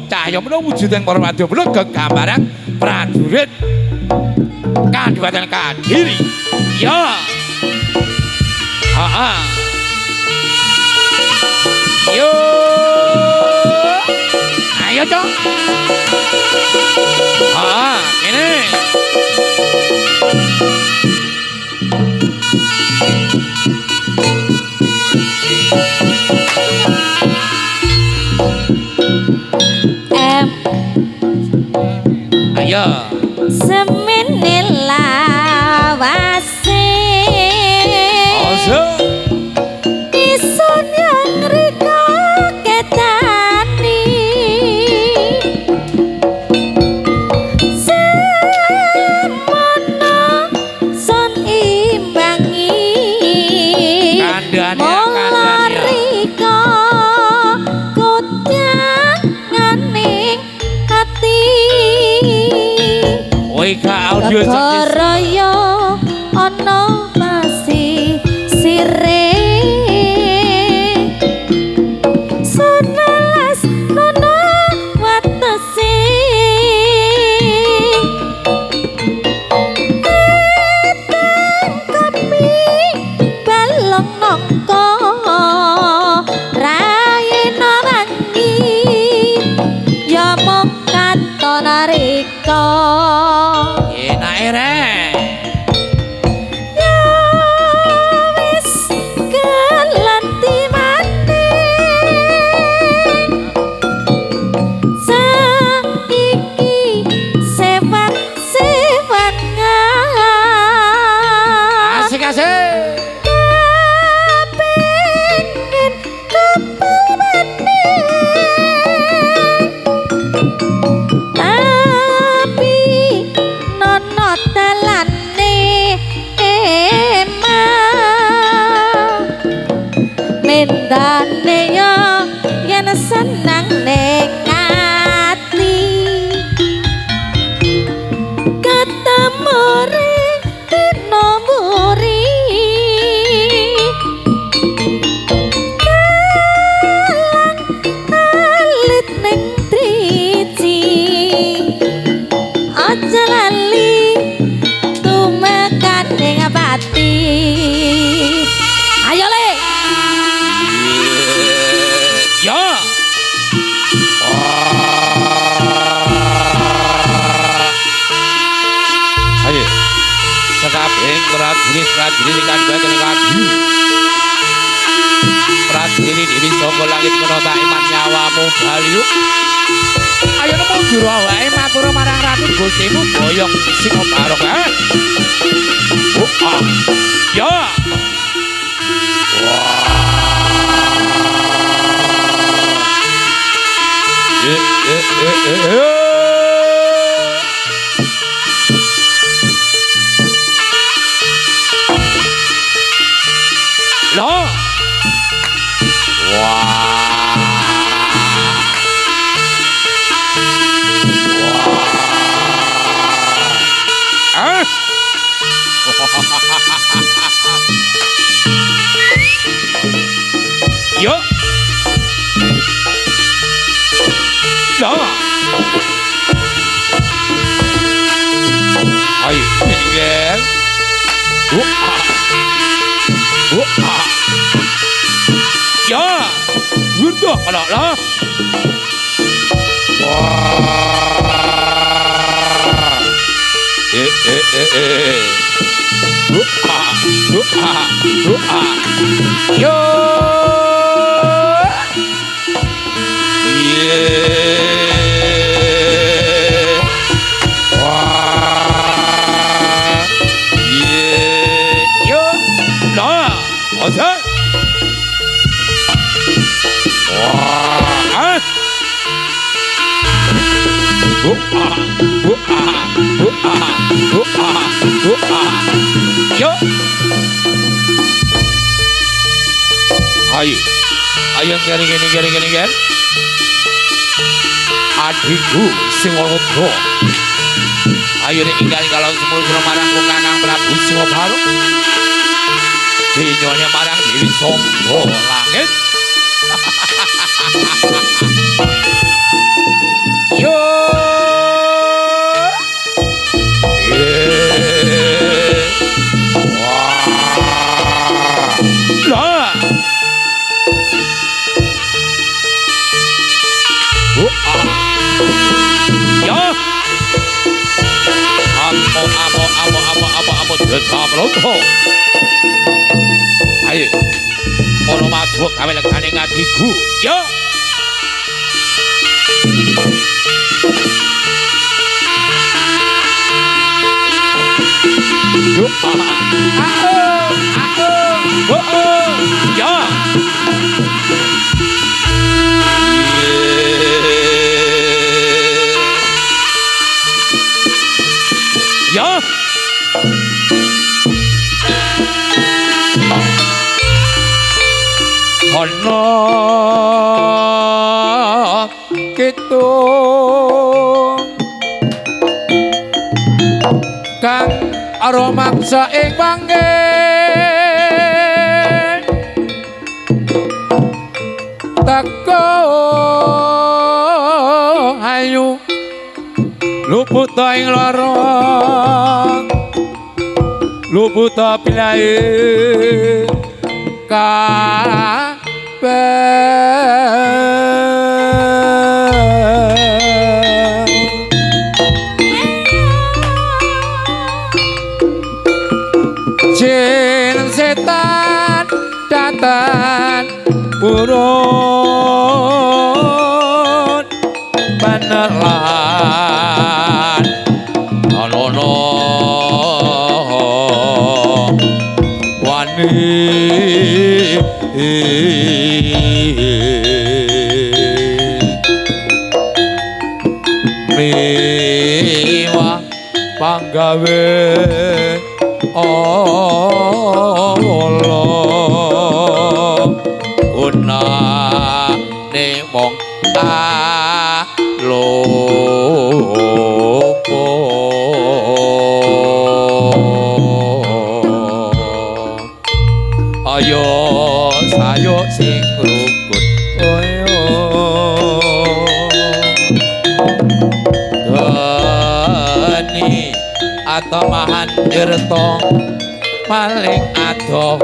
cahya menawa wujuding para wadya mula gegambaran prajurit Kadipaten Kadiri. Ya. Heeh. Yo. Ayo, Cok. Ini. Ayo. Semenila wase. Oso. Isun yang rika ketani. Semono son imbangi. Kandhane rika kutyang nganing hati. Oika audio Raya ana masih sire senelas nono watesi kami balong nongko raina wangi ya mung katon rika. enak rek. Ya wis kelanti mati saiki sewan-sewangan Asik-asik. kepingin kumpul maneh tapi nono dalane emang mendane yo yen senang ning ati ketemu ring dina muri kalang alit ning driji aja lali tumekan ning pati. Ayo le. Ya. Ayo. Sekabeh prajurit ingkang Kadipaten Kadiri. Prajurit Dewi Sangga Langit kena tak iman nyawamu Baliu. Ayo nemu juru awake matur marang ratu Gustimu boyong sing barok Ya. Loh. Yo. Loh. Ayo, tinggal. Ya, untuk kalau lah. Yo. Yo. Ayo. Ayo kering. Adikku sing Walada. Ayo nek ingkang kalau semul marang Kakang Prabu Singobaro. Dinyonya marang Dewi Sangga Langit. Ya. Amo desa mloto. Ayo. Ora maju gawe legane ngadiku. Ya. Yo. Ya. Ya. Ana kitu kang aromaksa ing wange teko ayu luput ing lorong luput pilae jin setan datang urut panelan alono wani miwa panggawe Allah gunane wong alopo ayo sayo sing rukun ayo gani atamahan tirta maling adoh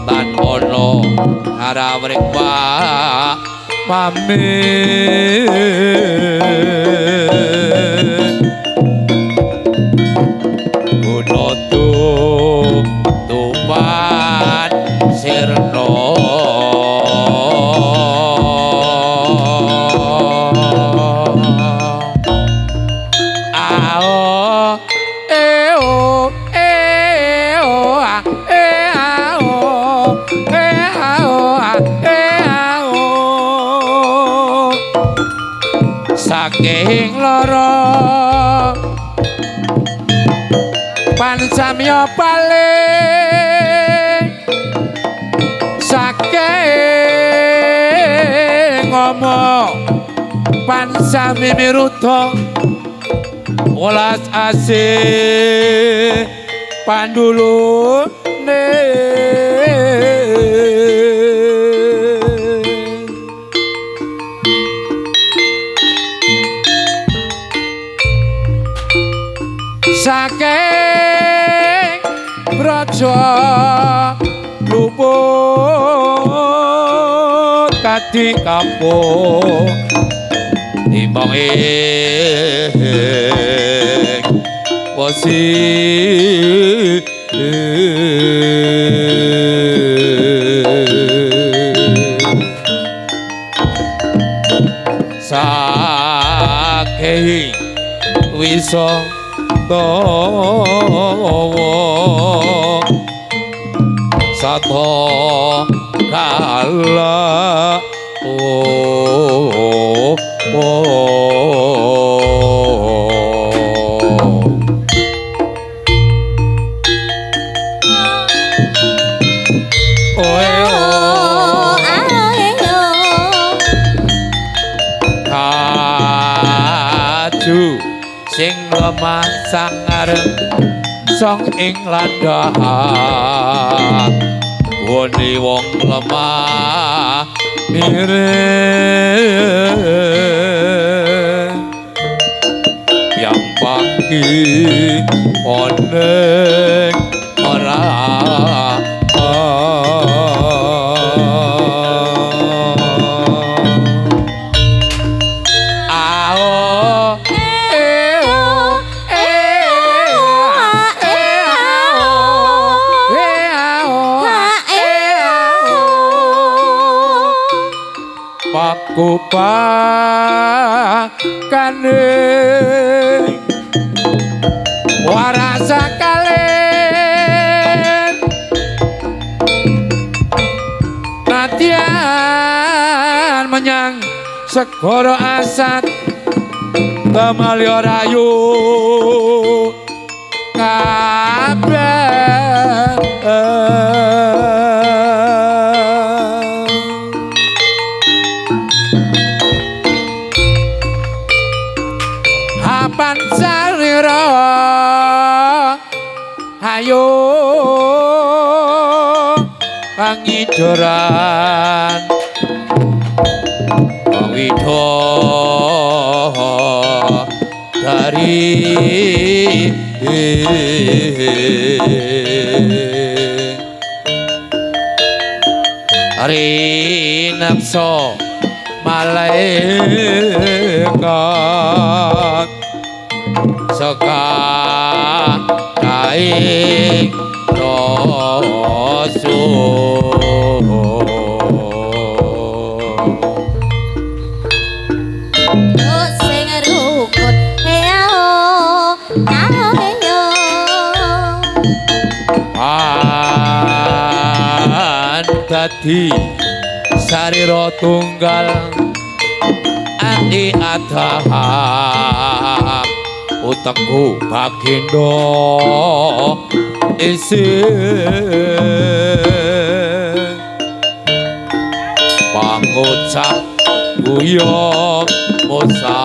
tan ono ngarawring pamit gunoto tupan sirno ao eo eo eo eo saking lara pansamya paling saking ngomong pansami miruta welas asih pandulune saking braja luput kadi kampung timbang wasi saking wisa dawa sato kala sing lemah sangareng song ing landahan woni wong lemah mireng yang panggi oneng ora kupakane warasa kalen latihan menyang segoro asat temali rayu kabeh hapan salira ayo pangidoran wido dari rinapso malaikat saka kaing rasul sing rukun heo ayo dadi sarira tunggal ati adhah utekku bagindo isih pangucap guyon musa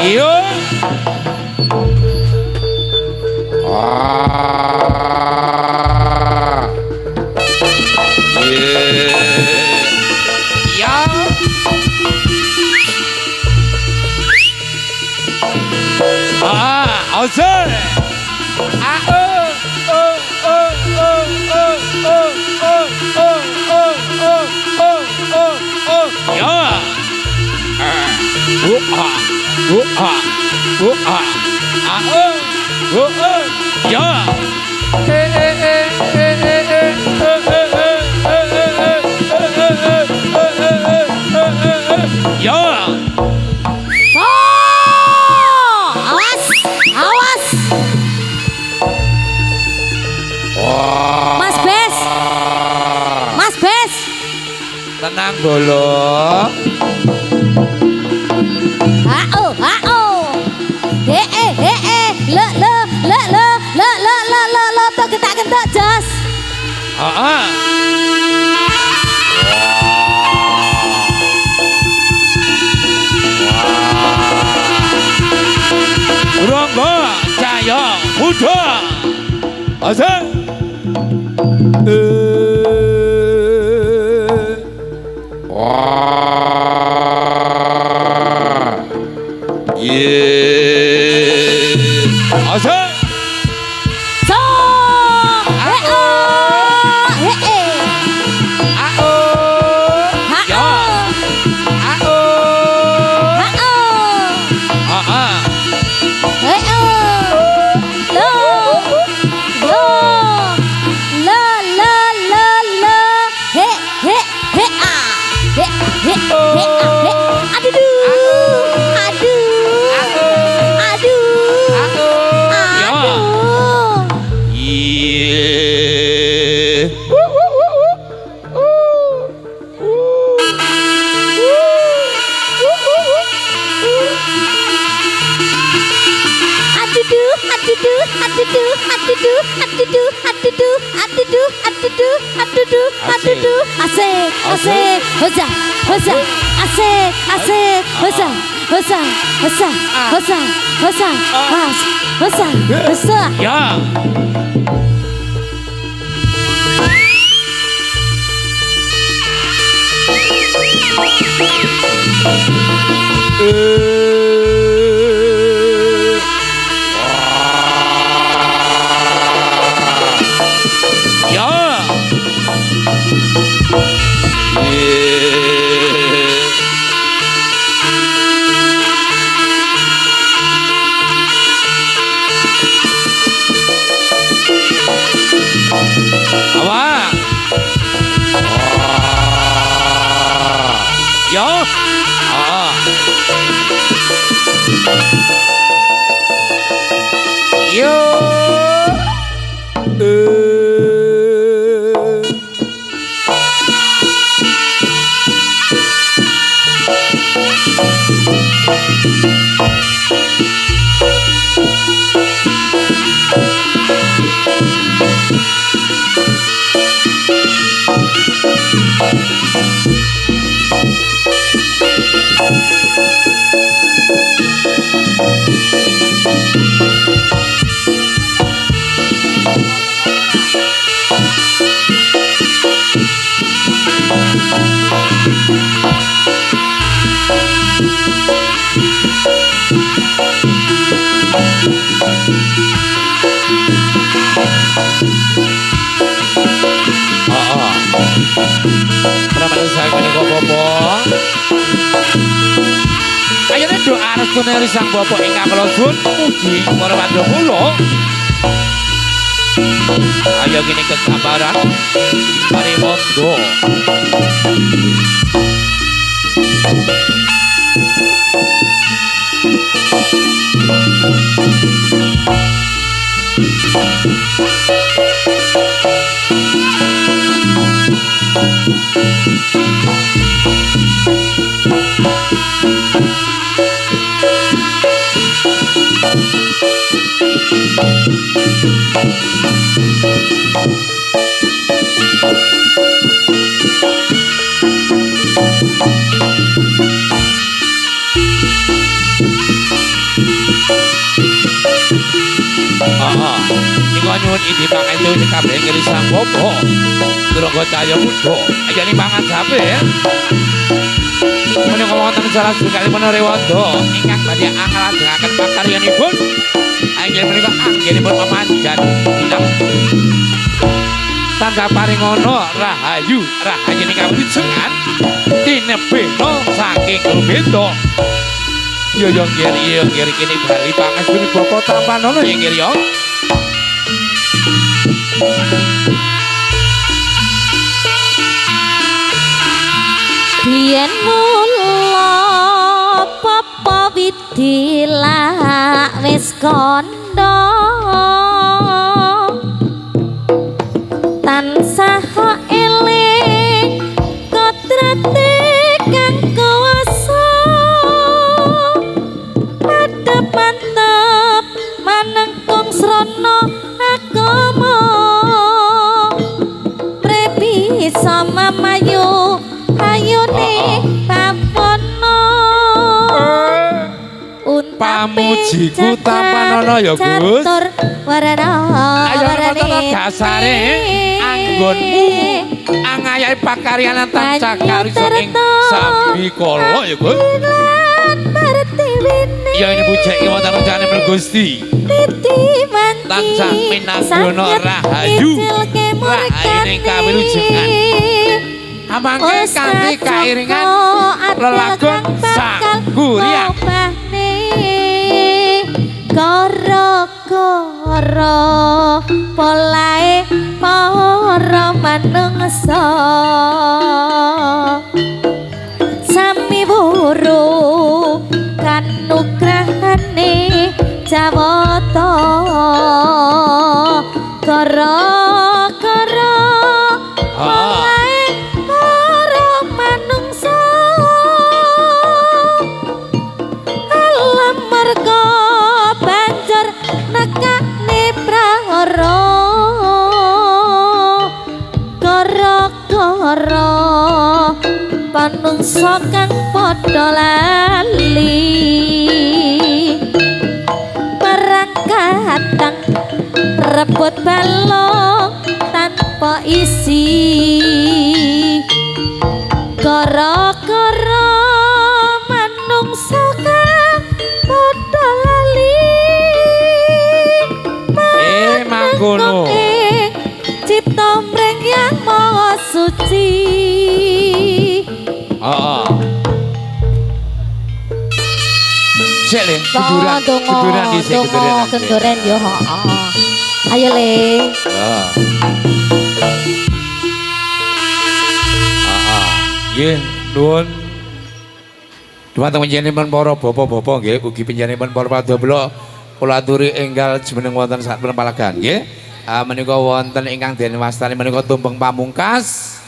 Yo. Ya. Ose. Ya. Ya. Ya. Awas, awas. Mas Bes. Mas Bes. Tenang bolo. Le to gentak jas. Ronggo. Ayo, muda. Asik. Asik. So. Aku. Ya. Aku. Asik, asik, husa, husa, asik, asik, husa, husa, husa, husa, husa, husa, husa. Ya. Apa? Yo. Yo. Saya menika Bapak. Ayane doa restune Sang Bapak ingkang kula suwun mugi para wadya kula. Ayo kene kesabaran parimondo. Nyuwun idi pangestu kabeh ngiri Sang Bapak. Durga Cahya Muda. Ayane mangan sapi. Menika wonten salah sekali menarewanda ingkang badhe anglajengaken pakaryanipun. Inggih menika anggenipun pamanjan dinam. Tansah paringana rahayu, rahayune kawilujengan tinebena saking Gobinda. Yo ngiri kene bali pangestu Bapak tampanana ya ngiri yo. Biyen mula Papa Widila wis kandha tansah eling kodrate kang kuwasa padhep mantep manengkung srana agama prepi sama mayu ayune papono ngamujiku tanpa nono ya Gus. Warana Ayo warane ngono dasare anggonmu angayahi pakaryanan tansah karisa ing sambikala ya Gus. Ya ini bujeki wonten rencane men Gusti. Tansah minanggono rahayu. Rahayune kawilujengan. Amangke kanthi kairingan lelagon sangguriang. Gara-gara polahe para manungsa sami wuru kanugrahane Jawata gara-gara polahe para manungsa alam marga banjur nekane prahara gara-gara panungsa kang padha lali perang kadang rebut balong tanpa isi gara-gara manungsa kang padha lali Mangkono cipta mring yang maha suci. Sik le, kuduran dhisik kuduran. Kenduren yo heeh. Ayo le. Nggih, nuwun. Dumateng panjenengan para bapa-bapa nggih, ugi panjenengan para padoblo kula aturi enggal jumeneng wonten sak palagan nggih. Menika wonten ingkang den wastani menika tumpeng pamungkas.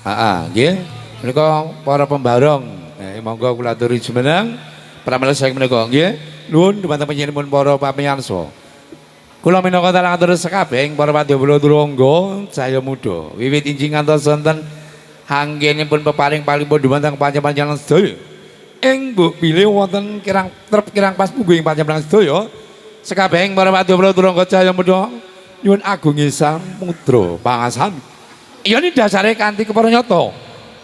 Nggih. Menika para pembarong. Monggo kula aturi jumeneng pramila saking menika nggih. Nuwun dumateng panjenengan para pamirsa. Kula minangka talang atur sekabeh para padoblo turangga cahya muda. Wiwit injing ngantos wonten anggenipun peparing palipun dumateng panjenengan sedaya. Ing mbok bilih wonten kirang trep kirang pas mungguing panjenengan sedaya. Sekabehing para padoblo turangga cahya muda nyuwun agungi samudra pangasan. Iyane dasare kanthi kepranyata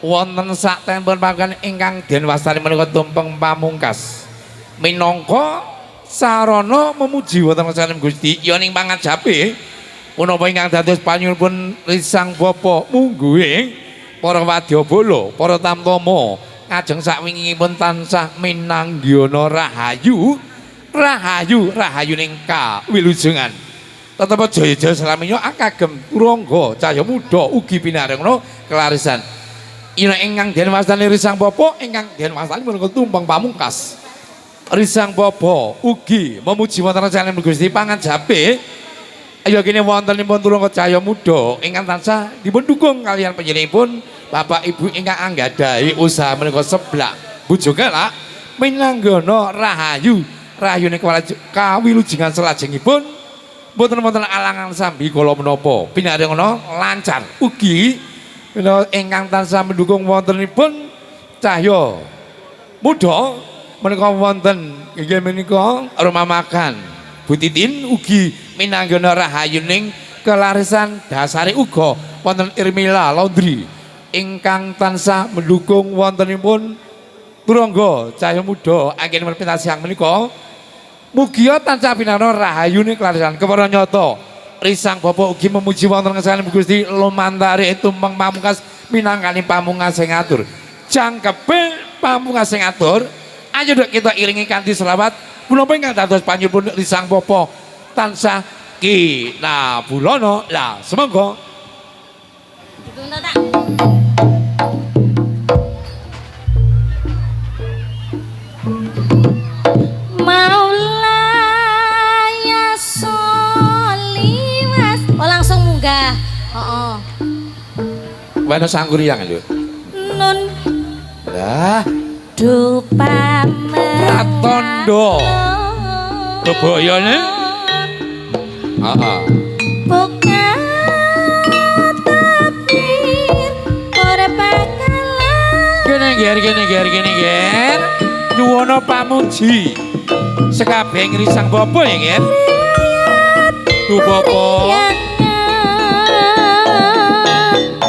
wonten sak tempon pangkan ingkang den wastani menika tumpeng pamungkas. Minangka sarana memuji wonten saking Gusti iyane pangajape punapa ingkang dados panyuwunipun risang bapa mungguing para wadyabala, para tamtama kajeng sakwingipun tansah minanggana rahayu, rahayuning kawilujengan. Tetep jaya-jaya salaminya kagem turangga cahya muda ugi pinaringna kelarisan. Ina ingkang den wastani risang bapa ingkang den wastani menika tumpeng pamungkas. Risang bapa ugi memuji wonten saking Gusti pangajape ayo kene wontenipun turangga cahya muda ingkang tansah dipun dukung kaliyan panjenenganipun Bapak Ibu ingkang anggadhahi usaha menika seblak Bojonggalak minanggana rahayune kawilujengan salajengipun mboten wonten alangan sambi kala menapa pinaringana lancar ugi ingkang tansah mendukung wontenipun cahya muda menika wonten inggih menika rumah makan Bu Titin ugi minanggana rahayuning kelarisan dasare uga wonten Irmila Laundry ingkang tansah mendukung wontenipun turangga cahya muda anggenipun pinasiang menika mugia tansah pinanggana rahayune kelarisan kepranyata risang bapa ugi memuji wonten saking Gusti lumantari tumpeng pamungkas minangkani pamungkas sing atur jangkepe pamungkas sing atur ayo kita iringi kanthi selawat punapa ingkang dados panyuwun risang bapa tansah kinabulana lah semoga Maulaya soliwas. Oh langsung munggah. Heeh. Wena sangguriang lho. Nun Lah, dupa Pratondo. Kebayane? Heeh. Bukan tapir ora bakalan Gene ger. Nyuwono pamuji. sekabeh ngrisang bapa ya nggih. Du bapa.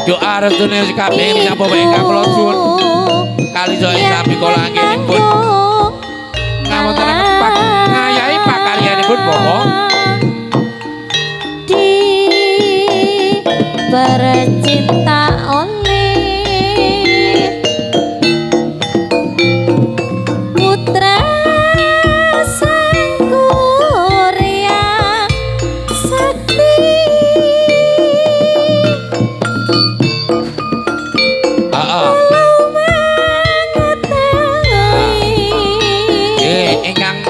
Doa restune sekabeh ngrisang bapa ingkang kula suwun. Kali soe sami kula anggenipun. Ngamontenaken pak ngayahi pakaryanipun bapa. Di bercinta oleh putra Sangguria Sakti. Ingkang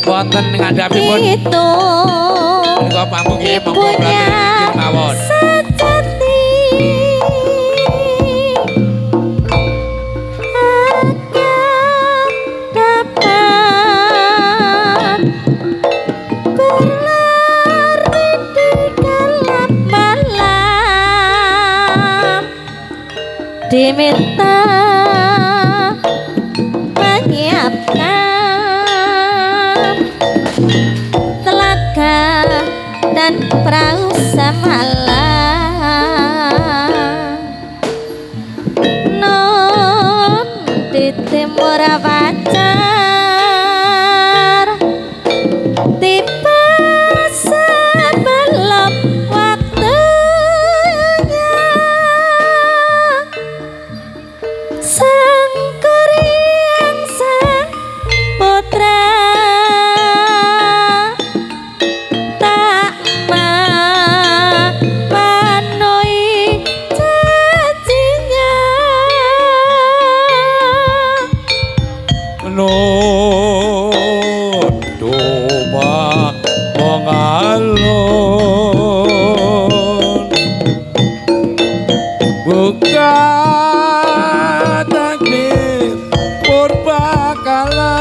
wonten ngandhapipun itu menika pamung nggih monggo mikir mawon. sejati akan dapat berlari di gelap malam, diminta menyiapkan telaga dan perahu semalam. Non di timur pacar tiba sebelum waktunya. Sang Kuryang sang putra tak memenuhi janjinya. Doba mengalun buka takdir purbakala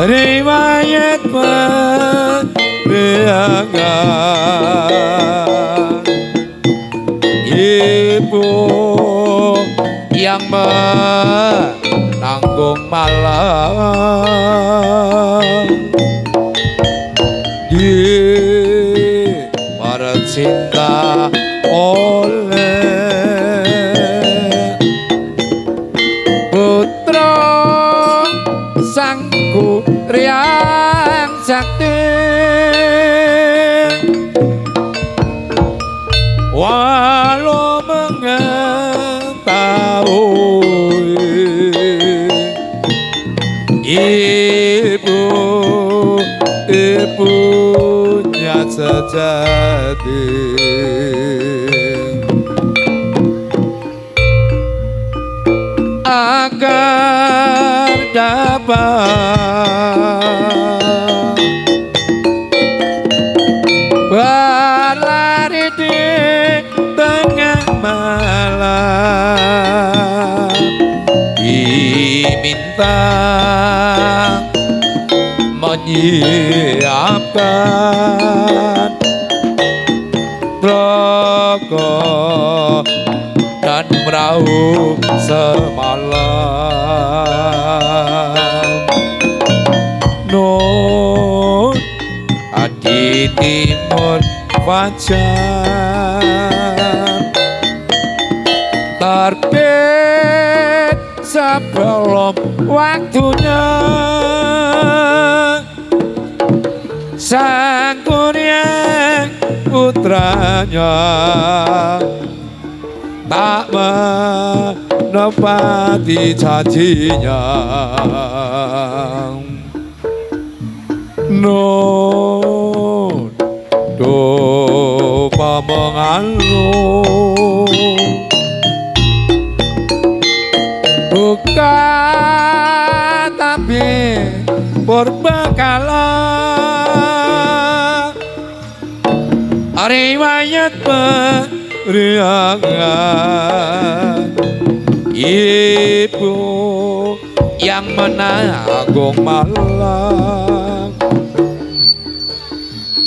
riwayat periangan ibu yang menanggung malam di para cinta oleh putra Sang Kuryang Sakti. Walau mengetahui ibunya sejati, agar dapat berlari di tengah malam, diminta menyiapkan telaga dan perahu semalam. Nun di timur fajar terbit sebelum waktunya. Sang Kuryang putranya tak menepati janjinya. Nun doba mengalun buka tapi purbakala riwayat periangan ibu yang menanggung malam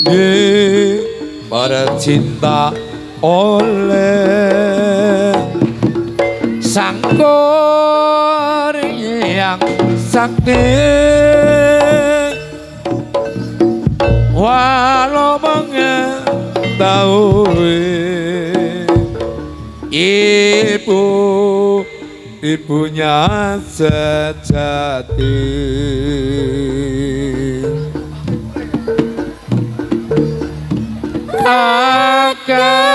di para cinta oleh sangkur yang sakti walau mengetahui ibunya sejati akan